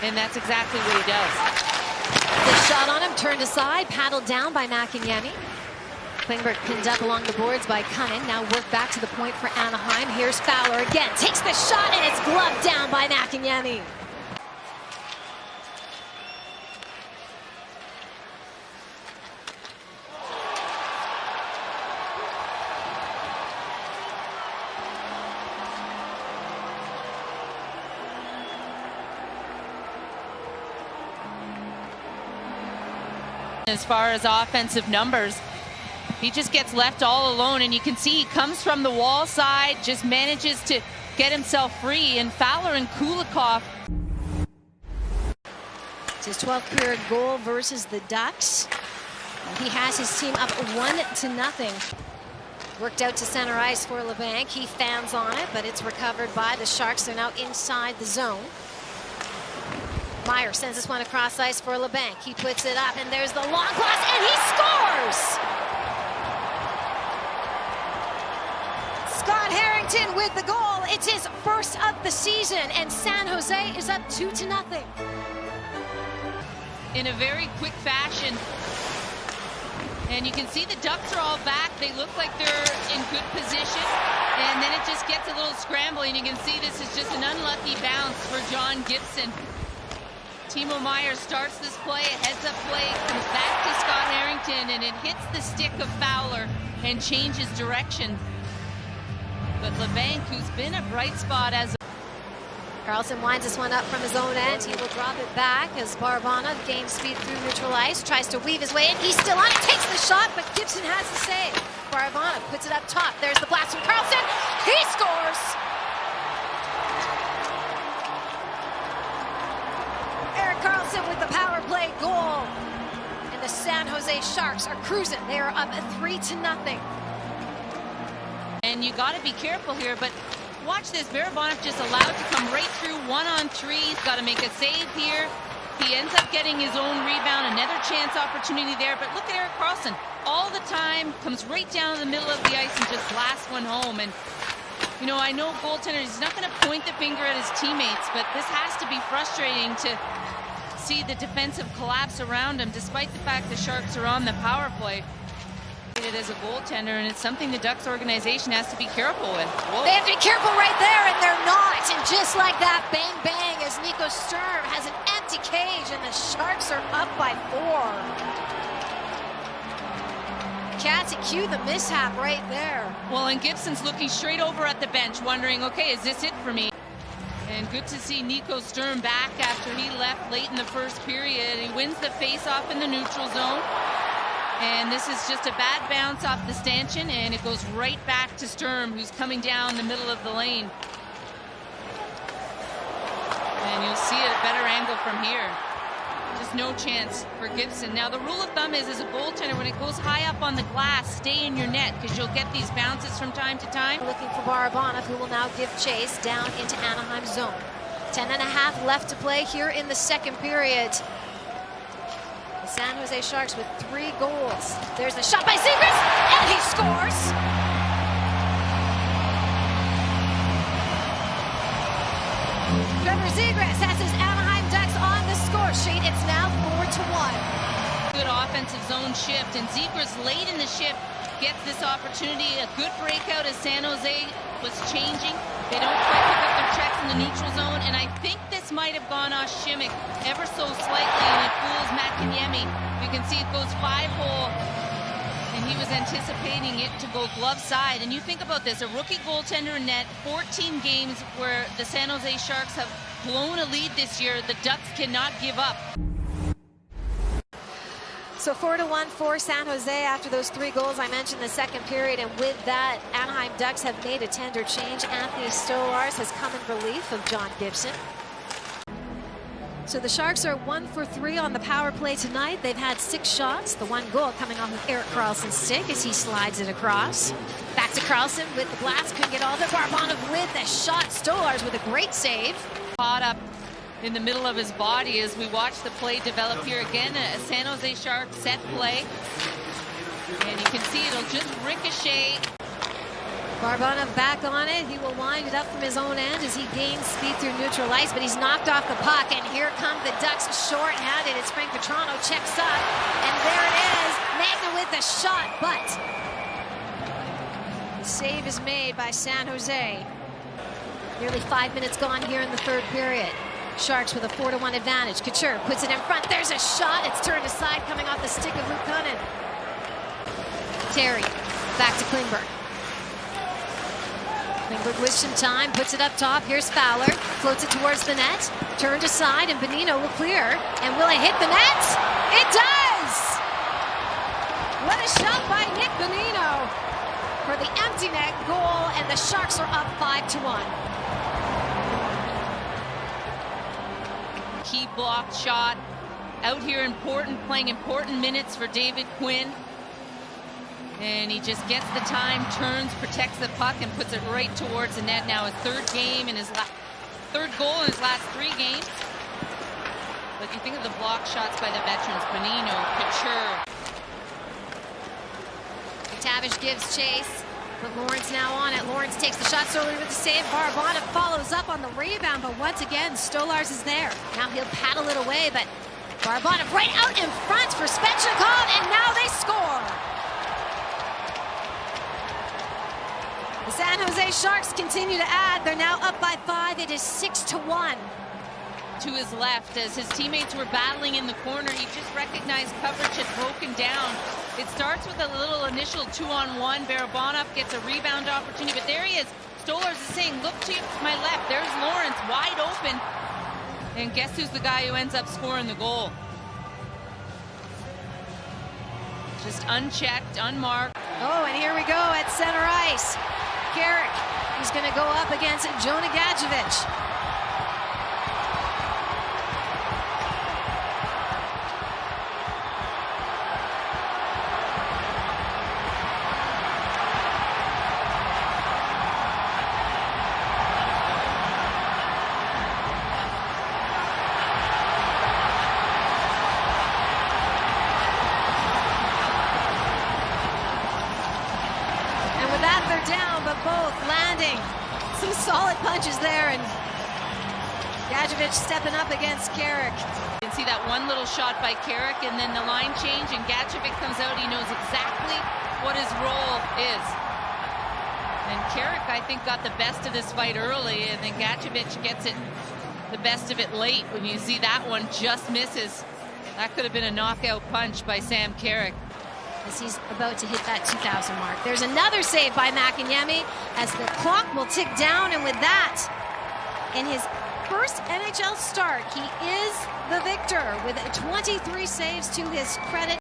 And that's exactly what he does. The shot on him, turned aside, paddled down by Makiniemi. Klingberg pinned up along the boards by Cunning. Now work back to the point for Anaheim. Here's Fowler again. Takes the shot and it's gloved down by Makiniemi. As far as offensive numbers, he just gets left all alone, and you can see he comes from the wall side, just manages to get himself free, and Fowler and Kulikov. It's his 12th career goal versus the Ducks. He has his team up 1-0. Worked out to center ice for LeBanc. He fans on it, but it's recovered by the Sharks. They're now inside the zone. Meyer sends this one across ice for LeBanc. He puts it up, and there's the long pass, and he scores! Scott Harrington with the goal. It's his first of the season, and San Jose is up 2-0. In a very quick fashion. And you can see the Ducks are all back. They look like they're in good position. And then it just gets a little scrambling. You can see this is just an unlucky bounce for John Gibson. Timo Meier starts this play, a heads-up play, comes back to Scott Harrington, and it hits the stick of Fowler and changes direction. But LeBanc, who's been a bright spot as Karlsson winds this one up from his own end. He will drop it back as Barbana gains speed through neutral ice, tries to weave his way in. He's still on it, takes the shot, but Gibson has the save. Barbana puts it up top. There's the blast from Karlsson. He scores! Erik Karlsson with the power play goal. And the San Jose Sharks are cruising. They are up 3-0. And you got to be careful here, but watch this. Barabanov just allowed to come right through 1-on-3. He's got to make a save here. He ends up getting his own rebound, another chance opportunity there. But look at Erik Karlsson. All the time, comes right down in the middle of the ice and just blasts one home. And, you know, I know goaltender, he's not going to point the finger at his teammates, but this has to be frustrating to see the defensive collapse around him, despite the fact the Sharks are on the power play. It as a goaltender, and it's something the Ducks organization has to be careful with. Whoa. They have to be careful right there, and they're not. And just like that, bang, bang, as Nico Sturm has an empty cage, and the Sharks are up by 4. Cats, cue the mishap right there. Well, and Gibson's looking straight over at the bench, wondering, okay, is this it for me? And good to see Nico Sturm back after he left late in the first period. He wins the face-off in the neutral zone. And this is just a bad bounce off the stanchion, and it goes right back to Sturm, who's coming down the middle of the lane. And you'll see it at a better angle from here. Just no chance for Gibson. Now, the rule of thumb is, as a goaltender, when it goes high up on the glass, stay in your net, because you'll get these bounces from time to time. Looking for Barabanov, who will now give chase down into Anaheim's zone. 10.5 left to play here in the second period. The San Jose Sharks with 3 goals. There's the shot by Zegras, and he scores! Trevor Zegras has his Anaheim Ducks on the score sheet. It's now 4-1. Good offensive zone shift, and Zegras late in the shift gets this opportunity. A good breakout as San Jose was changing. They don't quite pick up their checks in the neutral zone, and I think this might have gone off Schimmick ever so slightly, and it fools Makiniemi. You can see it goes 5-hole, and he was anticipating it to go glove side. And you think about this, a rookie goaltender in net, 14 games where the San Jose Sharks have blown a lead this year. The Ducks cannot give up. So 4-1 for San Jose after those 3 goals I mentioned in the second period. And with that, Anaheim Ducks have made a tender change. Anthony Stolarz has come in relief of John Gibson. So the Sharks are 1 for 3 on the power play tonight. They've had 6 shots. The 1 goal coming off of Erik Karlsson's stick as he slides it across. Back to Karlsson with the blast. Couldn't get all of it. Barbana with the shot. Stolarz with a great save. Caught up in the middle of his body as we watch the play develop here again. A San Jose Sharks set play. And you can see it'll just ricochet Barabanov back on it. He will wind it up from his own end as he gains speed through neutral ice, but he's knocked off the puck, and here come the Ducks short-handed. It's Frank Petrano, checks up, and there it is. Magna with the shot, but the save is made by San Jose. Nearly 5 minutes gone here in the third period. Sharks with a 4-1 advantage. Couture puts it in front. There's a shot. It's turned aside, coming off the stick of Luukkonen. Terry back to Klingberg. Klingberg with some time, puts it up top. Here's Fowler, floats it towards the net, turned aside, and Bonino will clear. And will it hit the net? It does! What a shot by Nick Bonino for the empty net goal, and the Sharks are up 5-1. Key blocked shot out here, playing important minutes for David Quinn. And he just gets the time, turns, protects the puck, and puts it right towards the net. Now his third goal in his last 3 games. But you think of the block shots by the veterans, Bonino, Couture. McTavish gives chase, but Lawrence now on it. Lawrence takes the shot solely with the save. Barabanov follows up on the rebound, but once again, Stolarz is there. Now he'll paddle it away, but Barabanov right out in front for Svechnikov, and now they score. The San Jose Sharks continue to add. They're now up by 5. It is 6-1. To his left, as his teammates were battling in the corner, he just recognized coverage had broken down. It starts with a little initial 2-on-1. Barabanov gets a rebound opportunity, but there he is. Stolarz is saying, look to my left. There's Lawrence wide open. And guess who's the guy who ends up scoring the goal? Just unchecked, unmarked. Oh, and here we go at center ice. Erik, he's going to go up against Jonah Gadjevich. They're down, but both landing some solid punches there, and Gadjevich stepping up against Erik. You can see that one little shot by Erik, and then the line change, and Gadjevich comes out. He knows exactly what his role is. And Erik, I think, got the best of this fight early, and then Gadjevich gets the best of it late. When you see that one just misses, that could have been a knockout punch by Sam Erik. As he's about to hit that 2,000 mark. There's another save by Makiniemi as the clock will tick down, and with that, in his first NHL start, he is the victor with 23 saves to his credit.